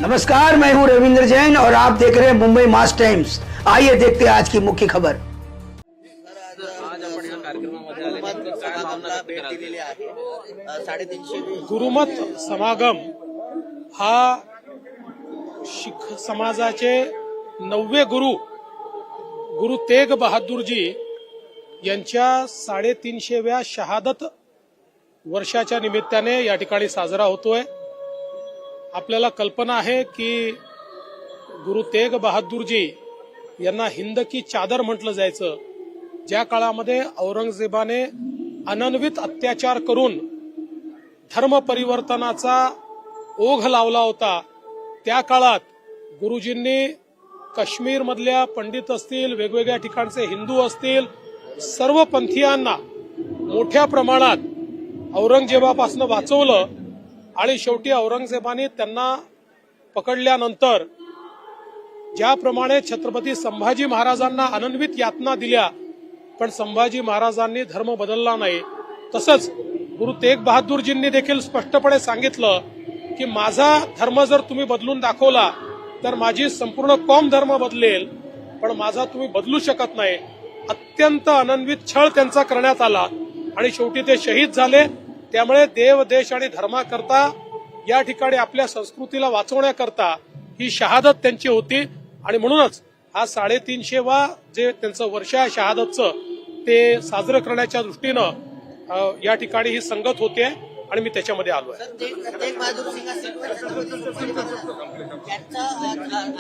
नमस्कार, मैं हूं रविंद्र जैन और आप देख रहे हैं मुंबई मास टाइम्स। आइए देखते हैं आज की मुख्य खबर। गुरुमत समागम हा शीख समाजाचे 9वे गुरु तेग बहादूरजी यांच्या 350व्या शहादत वर्षाच्या निमित्ताने या ठिकाणी साजरा होतोय। आपल्याला कल्पना आहे की गुरु तेग बहादूरजी यांना हिंद की चादर म्हटलं जायचं। ज्या काळामध्ये औरंगजेबाने अनन्वित अत्याचार करून धर्म परिवर्तनाचा ओघ लावला होता, त्या काळात गुरुजींनी काश्मीर मधल्या पंडित असतील, वेगवेगळ्या ठिकाणचे हिंदू असतील, सर्व पंथीयांना मोठ्या प्रमाणात औरंगजेबापासून वाचवलं आणि शेवटी औरंगजेबाने त्यांना पकडल्यानंतर ज्याप्रमाणे छत्रपती संभाजी महाराजांना अनन्वित यातना दिल्या, पण संभाजी महाराजांनी धर्म बदलला नाही, तसंच गुरु तेग बहादूरजींनी देखील स्पष्टपणे सांगितलं की माझा धर्म जर तुम्ही बदलून दाखवला तर माझी संपूर्ण कौम धर्म बदलेल, पण माझा तुम्ही बदलू शकत नाही। अत्यंत अनन्वित छळ त्यांचा करण्यात आला आणि शेवटी ते शहीद झाले। त्यामुळे देव, देश आणि धर्माकरता या ठिकाणी आपल्या संस्कृतीला वाचवण्याकरता ही शहादत त्यांची होती आणि म्हणूनच हा 350वा जे त्यांचं वर्ष आहे शहादतचं, ते साजरं करण्याच्या दृष्टीनं या ठिकाणी ही संगत होते आणि मी त्याच्यामध्ये आलोय। तेग बहादूर सिंग यांचा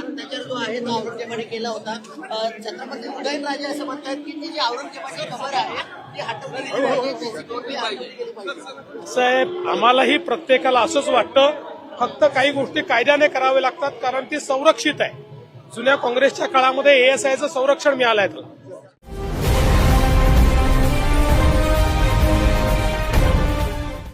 अत्याचार जो आहे तो औरंगजेबाने केला होता। छत्रपती उदयनराजे असं म्हणतात की ती जी औरंगजेबाची खबर आहे ती हटवली गेली पाहिजे, त्याची तोडगी केली पाहिजे। साहेब, आम्हालाही प्रत्येकाला असंच वाटतं, फक्त काही गोष्टी कायद्याने कराव्या लागतात कारण ती संरक्षित आहे। जुन्या काँग्रेसच्या काळामध्ये ASIचं संरक्षण मिळालंय त्याला।